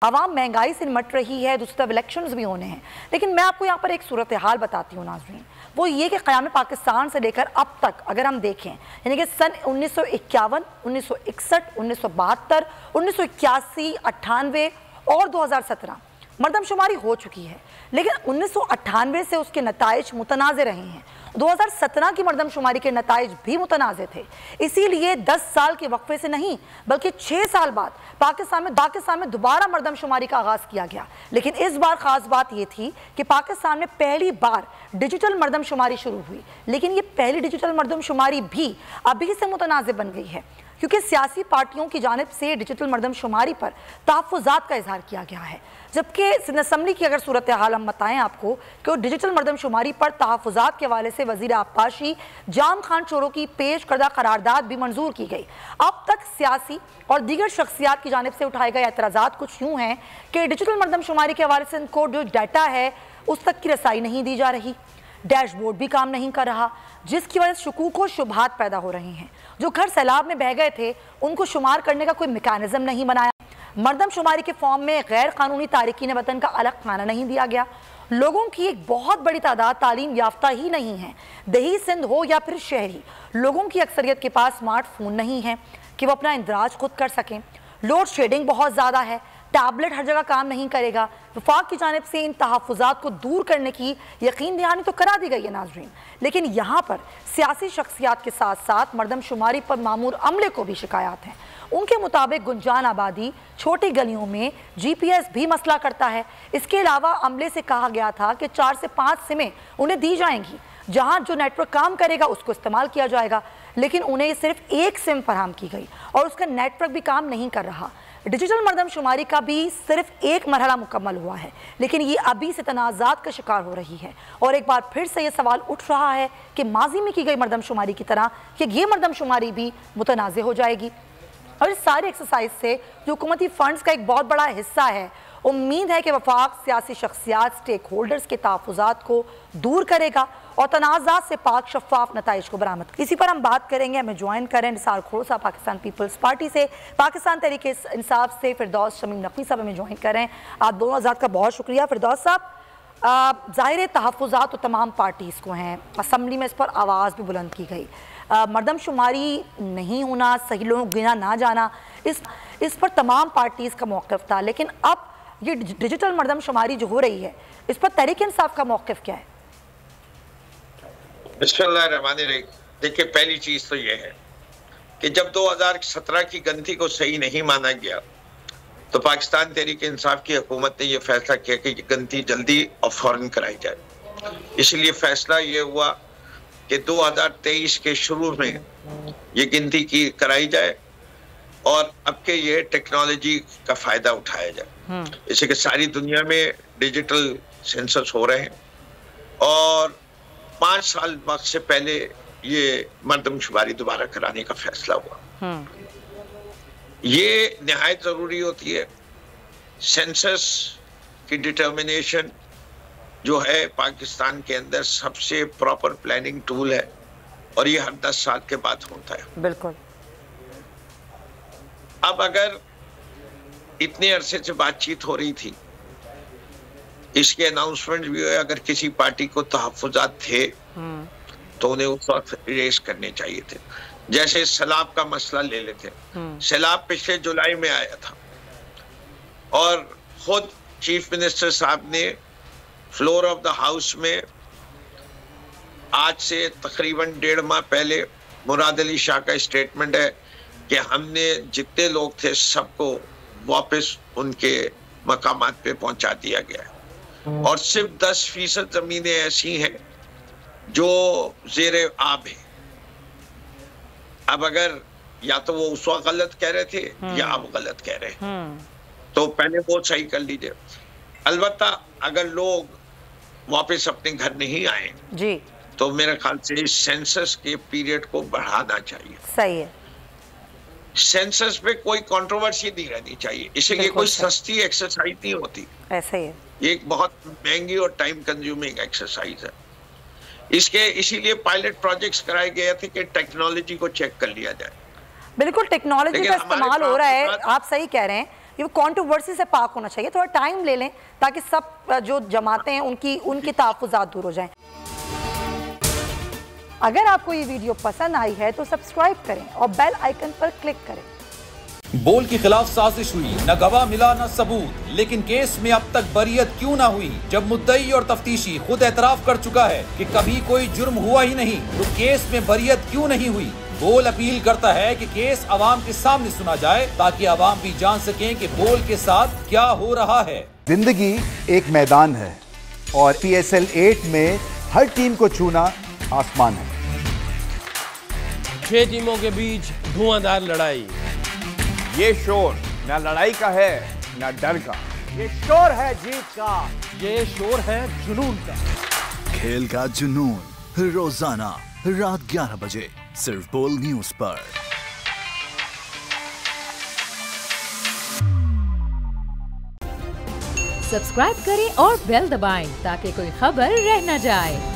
आवाम महंगाई से निमट रही है, दूसरी तरफ इलेक्शंस भी होने हैं। लेकिन मैं आपको यहाँ पर एक सूरत हाल बताती हूँ नाज़रीन, वो ये कि क़याम पाकिस्तान से लेकर अब तक अगर हम देखें, यानी कि सन 1951, 1961, 1972, 1981, 98 और 2017 मरदमशुमारी हो चुकी है, लेकिन 1998 से उसके नताइज मुतनाज़ रहे हैं। 2017 की मरदमशुमारी के नताइज भी मुतनाज़ थे। इसीलिए 10 साल के वक्फे से नहीं बल्कि 6 साल बाद पाकिस्तान में दोबारा मरदमशुमारी का आगाज़ किया गया। लेकिन इस बार ख़ास बात यह थी कि पाकिस्तान में पहली बार डिजिटल मरदमशुमारी शुरू हुई, लेकिन ये पहली डिजिटल मरदमशुमारी भी अभी से मुतनाज़ बन गई है, क्योंकि सियासी पार्टियों की जानिब से डिजिटल मरदमशुमारी पर तहफ़्फ़ुज़ात का इजहार किया गया है। जबकि सिंध असम्बली की अगर सूरत हाल हम बताएं आपको कि डिजिटल मरदमशुमारी पर तहफ़्फ़ुज़ात के हवाले से वज़ीर आबपाशी जाम खान चोरों की पेश करदा करारदाद भी मंजूर की गई। अब तक सियासी और दीगर शख्सियात की जानिब से उठाए गए एतराज़ात कुछ यूँ हैं कि डिजिटल मरदमशुमारी के हवाले से इनको जो डाटा है उस तक की रसाई नहीं दी जा रही, डैशबोर्ड भी काम नहीं कर रहा, जिसकी वजह से शुकूक व शुबहात पैदा हो रही हैं। जो घर सैलाब में बह गए थे उनको शुमार करने का कोई मेकानिज़म नहीं बनाया, मरदमशुमारी के फॉर्म में गैर कानूनी तारिकीन वतन का अलग खाना नहीं दिया गया। लोगों की एक बहुत बड़ी तादाद तालीम याफ्ता ही नहीं है, दही सिंध हो या फिर शहरी, लोगों की अक्सरियत के पास स्मार्टफोन नहीं है कि वो अपना इंदराज खुद कर सकें। लोड शेडिंग बहुत ज़्यादा है, टैबलेट हर जगह काम नहीं करेगा। वफाक की जानिब से इन तहफ़्फ़ुज़ात को दूर करने की यकीन दहानी तो करा दी गई है नाज़रीन, लेकिन यहाँ पर सियासी शख्सियात के साथ साथ मरदमशुमारी पर मामूर अमले को भी शिकायत हैं। उनके मुताबिक गुंजान आबादी छोटी गलियों में GPS भी मसला करता है। इसके अलावा अमले से कहा गया था कि 4 से 5 सिमें उन्हें दी जाएंगी, जहाँ जो नेटवर्क काम करेगा उसको इस्तेमाल किया जाएगा, लेकिन उन्हें सिर्फ एक सिम फराहम की गई और उसका नेटवर्क भी काम नहीं कर रहा। डिजिटल मरदमशुमारी का भी सिर्फ एक मरहला मुकम्मल हुआ है, लेकिन ये अभी से तनाज़ात का शिकार हो रही है और एक बार फिर से ये सवाल उठ रहा है कि माजी में की गई मरदमशुमारी की तरह कि ये मरदमशुमारी भी मुतनाज़ हो जाएगी। और इस सारे एक्सरसाइज से जो हुकूमती फ़ंड्स का एक बहुत बड़ा हिस्सा है, उम्मीद है कि वफाक सियासी शख्सियात स्टेक होल्डर्स के तहफ़्फ़ुज़ात को दूर करेगा और तनाज़ात से पाक शफ़ाफ नताइज को बरामद। इसी पर हम बात करेंगे। हमें ज्वाइन करें निसार खोसा पाकिस्तान पीपल्स पार्टी से, पाकिस्तान तहरीक इंसाफ से फिरदौस शमीम नकवी साहब हमें ज्वाइन करें। आप दोनों आज़ाद का बहुत शुक्रिया। फिरदौस साहब, ज़ाहिर तहफ़्फ़ुज़ात तो तमाम पार्टीज़ को हैं, असम्बली में इस पर आवाज़ भी बुलंद की गई, मरदमशुमारी नहीं होना, सही लोग गिना ना जाना, इस पर तमाम पार्टीज़ का मौक़िफ़ था, लेकिन अब ये डिजिटल मरदमशुमारी जो हो रही है इस पर तहरीक इंसाफ का मौक़िफ़ क्या है? बिस्मिल्लाहिर्रहमानिर्रहीम। देखिए, पहली चीज़ तो ये है कि जब 2017 की गंती को सही नहीं माना गया तो पाकिस्तान तहरीक इंसाफ की हुकूमत ने यह फैसला किया कि गंती जल्दी और फौरन कराई जाए। इसलिए फैसला ये हुआ कि 2023 के शुरू में ये गिनती की कराई जाए और अब के ये टेक्नोलॉजी का फायदा उठाया जाए। जैसे कि सारी दुनिया में डिजिटल सेंसस हो रहे हैं और 5 साल वक्त से पहले ये मरदमशुमारी दोबारा कराने का फैसला हुआ। ये निहायत जरूरी होती है। सेंसस की डिटर्मिनेशन जो है पाकिस्तान के अंदर सबसे प्रॉपर प्लानिंग टूल है और ये हर 10 साल के बाद होता है। बिल्कुल। अब अगर इतने अरसे से बातचीत हो रही थी, इसके अनाउंसमेंट भी हुए, अगर किसी पार्टी को तहफ़्फ़ुज़ात थे तो उन्हें उस वक्त रेस करने चाहिए थे। जैसे सैलाब का मसला ले लेते, सैलाब पिछले जुलाई में आया था और खुद चीफ मिनिस्टर साहब ने फ्लोर ऑफ द हाउस में आज से तकरीबन 1.5 माह पहले मुराद अली शाह का स्टेटमेंट है कि हमने जितने लोग थे सबको वापस उनके मकामात पे पहुंचा दिया गया है और सिर्फ 10% जमीनें ऐसी हैं जो ज़ेरे आब है। अब अगर या तो वो उस वक्त गलत कह रहे थे या अब गलत कह रहे हैं, तो पहले वो सही कर लीजिए। अलबत्ता अगर लोग वापस अपने घर नहीं आए जी तो मेरे ख्याल से इस सेंसस के पीरियड को बढ़ाना चाहिए। सही है। सेंसस पे कोई कंट्रोवर्सी नहीं रहनी चाहिए, इसलिए कोई सस्ती एक्सरसाइज नहीं होती, ऐसा ही है। ये एक बहुत महंगी और टाइम कंज्यूमिंग एक्सरसाइज है। इसीलिए पायलट प्रोजेक्ट्स कराए गए थे कि टेक्नोलॉजी को चेक कर लिया जाए। बिल्कुल, टेक्नोलॉजी का इस्तेमाल हो रहा है, आप सही कह रहे हैं, ये कंट्रोवर्सी से पाक होना चाहिए। थोड़ा टाइम ले लें ताकि सब जो जमाते हैं उनकी तहफ़्फ़ुज़ात दूर हो जाएं। अगर आपको ये वीडियो पसंद आई है तो सब्सक्राइब करें और बेल आइकन पर क्लिक करें। बोल के खिलाफ साजिश हुई, न गवाह मिला न सबूत, लेकिन केस में अब तक बरियत क्यों ना हुई? जब मुद्दई और तफ्तीशी खुद एतराफ कर चुका है कि कभी कोई जुर्म हुआ ही नहीं, तो केस में बरियत क्यों नहीं हुई? बोल अपील करता है कि केस अवाम के सामने सुना जाए ताकि अवाम भी जान सकें कि बोल के साथ क्या हो रहा है। जिंदगी एक मैदान है और PSL 8 में हर टीम को छूना आसमान है। 6 टीमों के बीच धुआंधार लड़ाई। ये शोर न लड़ाई का है न डर का, ये शोर है जीत का, ये शोर है जुनून का। खेल का जुनून रोजाना रात 11 बजे सिर्फ बोल न्यूज पर। सब्सक्राइब करें और बेल दबाएं ताकि कोई खबर रह न जाए।